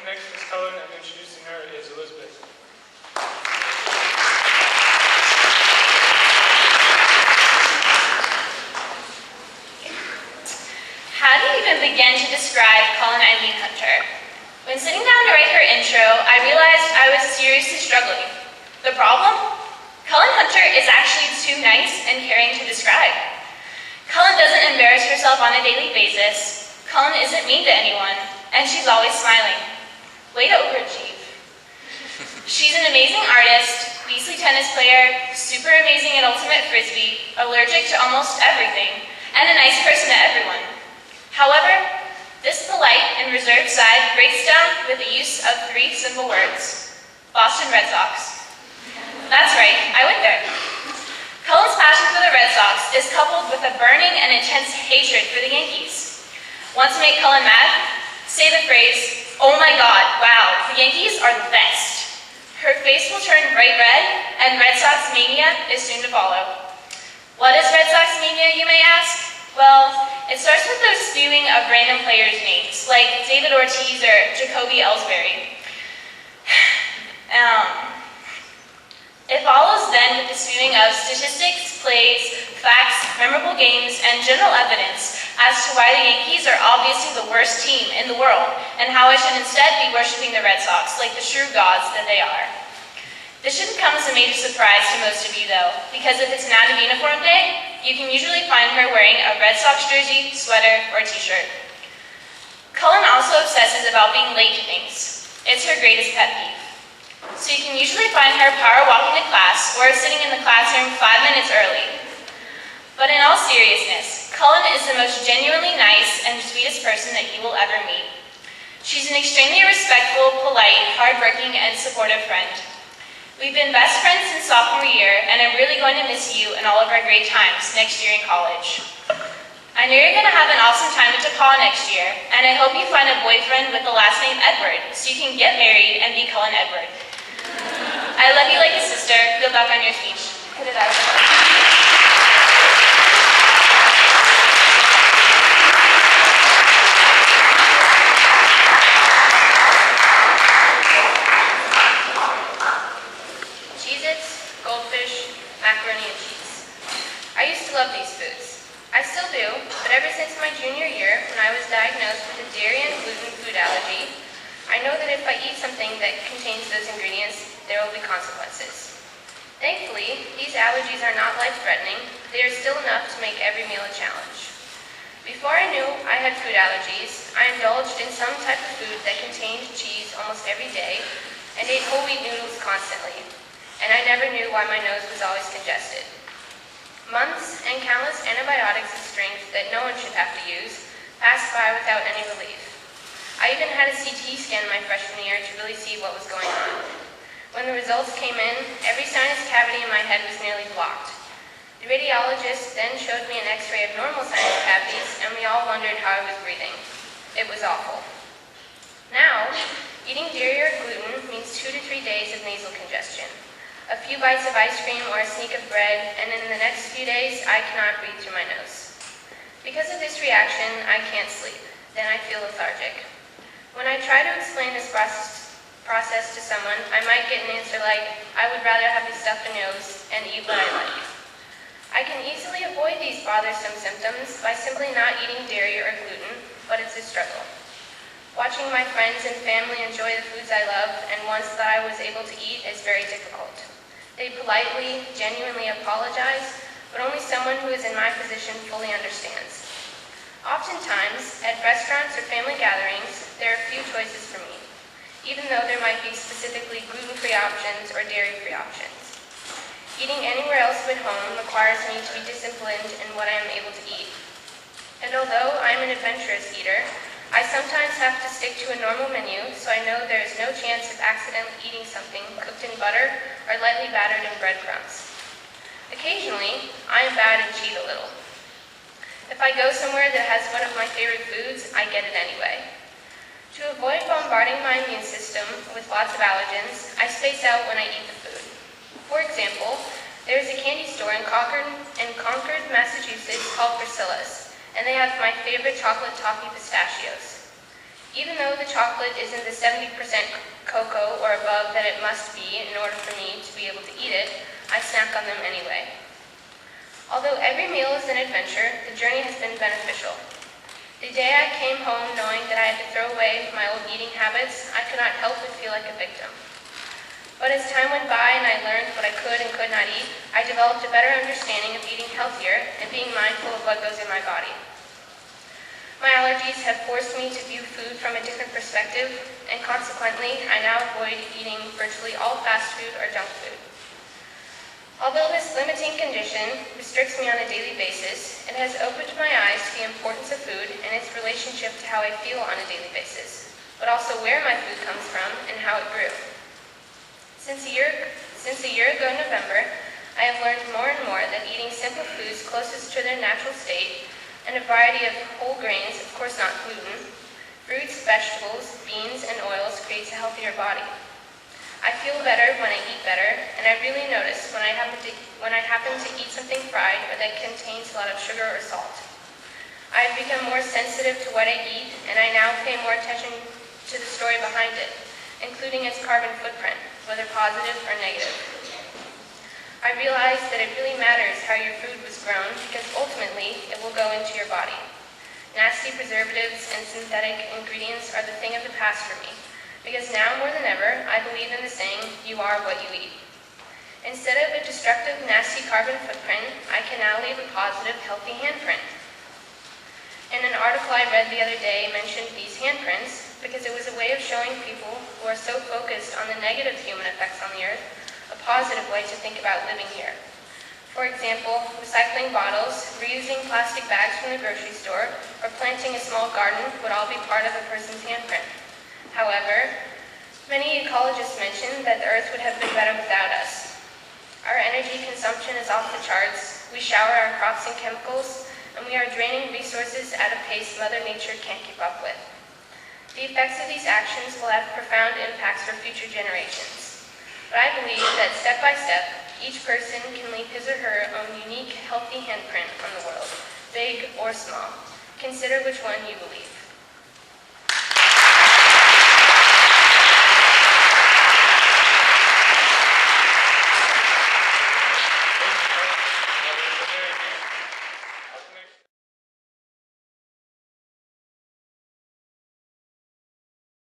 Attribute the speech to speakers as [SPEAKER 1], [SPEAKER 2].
[SPEAKER 1] next is Cullen, and introducing her is Elizabeth.
[SPEAKER 2] How do you even begin to describe Collen Eileen Hunter? When sitting down to write her intro, I realized I was seriously struggling. The problem? Collen Hunter is actually too nice and caring to describe. Collen doesn't embarrass herself on a daily basis. Collen isn't mean to anyone, and she's always smiling. Way to overachieve. She's an amazing artist, Weasley tennis player, super amazing at ultimate frisbee, allergic to almost everything, and a nice person to everyone. However, this polite and reserved side breaks down with the use of 3 simple words: Boston Red Sox. That's right, I went there. Cullen's passion for the Red Sox is coupled with a burning and intense hatred for the Yankees. Want to make Cullen mad? Say the phrase, "Oh my God, wow, the Yankees are the best." Her face will turn bright red, and Red Sox mania is soon to follow. What is Red Sox mania, you may ask? Well, it starts with the spewing of random players' names, like David Ortiz or Jacoby Ellsbury. It follows then with the spewing of statistics, plays, facts, memorable games, and general evidence as to why the Yankees are obviously the worst team in the world, and how I should instead be worshiping the Red Sox like the true gods that they are. This shouldn't come as a major surprise to most of you though, because if it's an out of uniform day, you can usually find her wearing a Red Sox jersey, sweater, or t-shirt. Cullen also obsesses about being late to things. It's her greatest pet peeve. So you can usually find her power walking to class or sitting in the classroom 5 minutes early. But in all seriousness, Cullen is the most genuinely nice and sweetest person that you will ever meet. She's an extremely respectful, polite, hardworking, and supportive friend. We've been best friends since sophomore year, and I'm really going to miss you and all of our great times next year in college. I know you're going to have an awesome time at DePaul next year, and I hope you find a boyfriend with the last name Edward, so you can get married and be Cullen Edward. I love you like a sister. Good luck on your speech. Put it out. Cheez-Its, goldfish, macaroni and cheese. I used to love these foods. I still do, but ever since my junior year, when I was diagnosed with a dairy and gluten food allergy, I know that if I eat something that contains those ingredients, there will be consequences. Thankfully, these allergies are not life-threatening. They are still enough to make every meal a challenge. Before I knew I had food allergies, I indulged in some type of food that contained cheese almost every day and ate whole wheat noodles constantly, and I never knew why my nose was always congested. Months and countless antibiotics of strength that no one should have to use passed by without any relief. I even had a CT scan my freshman year to really see what was going on. When the results came in, every sinus cavity in my head was nearly blocked. The radiologist then showed me an x-ray of normal sinus cavities, and we all wondered how I was breathing. It was awful. Now, eating dairy or gluten means 2 to 3 days of nasal congestion, a few bites of ice cream or a sneak of bread, and in the next few days, I cannot breathe through my nose. Because of this reaction, I can't sleep. Then I feel lethargic. When I try to explain this process to someone, I might get an answer like, "I would rather have a stuffed nose and eat what I like." I can easily avoid these bothersome symptoms by simply not eating dairy or gluten, but it's a struggle. Watching my friends and family enjoy the foods I love and ones that I was able to eat is very difficult. They politely, genuinely apologize, but only someone who is in my position fully understands. Oftentimes, at restaurants or family gatherings, there are few choices for me, even though there might be specifically gluten-free options or dairy-free options. Eating anywhere else but home requires me to be disciplined in what I am able to eat. And although I am an adventurous eater, I sometimes have to stick to a normal menu, so I know there is no chance of accidentally eating something cooked in butter or lightly battered in breadcrumbs. Occasionally, I am bad and cheat a little. If I go somewhere that has one of my favorite foods, I get it anyway. To avoid bombarding my immune system with lots of allergens, I space out when I eat the food. For example, there is a candy store in Concord, Massachusetts called Priscilla's, and they have my favorite chocolate toffee pistachios. Even though the chocolate isn't the 70% cocoa or above that it must be in order for me to be able to eat it, I snack on them anyway. Although every meal is an adventure, the journey has been beneficial. The day I came home knowing that I had to throw away my old eating habits, I could not help but feel like a victim. But as time went by and I learned what I could and could not eat, I developed a better understanding of eating healthier and being mindful of what goes in my body. My allergies have forced me to view food from a different perspective, and consequently, I now avoid eating virtually all fast food or junk food. Although this limiting condition restricts me on a daily basis, it has opened my eyes to the importance of food and its relationship to how I feel on a daily basis, but also where my food comes from and how it grew. Since a year ago in November, I have learned more and more that eating simple foods closest to their natural state and a variety of whole grains, of course not gluten, fruits, vegetables, beans, and oils creates a healthier body. I feel better when I eat better, and I really notice when I happen to eat something fried or that contains a lot of sugar or salt. I have become more sensitive to what I eat, and I now pay more attention to the story behind it, including its carbon footprint, whether positive or negative. I realize that it really matters how your food was grown because ultimately it will go into your body. Nasty preservatives and synthetic ingredients are the thing of the past for me, because now more than ever, I believe in the saying, you are what you eat. Instead of a destructive, nasty carbon footprint, I can now leave a positive, healthy handprint. And an article I read the other day mentioned these handprints because it was a way of showing people who are so focused on the negative human effects on the earth a positive way to think about living here. For example, recycling bottles, reusing plastic bags from the grocery store, or planting a small garden would all be part of a person's handprint. However, many ecologists mention that the earth would have been better without us. Our energy consumption is off the charts, we shower our crops in chemicals, and we are draining resources at a pace Mother Nature can't keep up with. The effects of these actions will have profound impacts for future generations. But I believe that step by step, each person can leave his or her own unique, healthy handprint on the world, big or small. Consider which one you believe.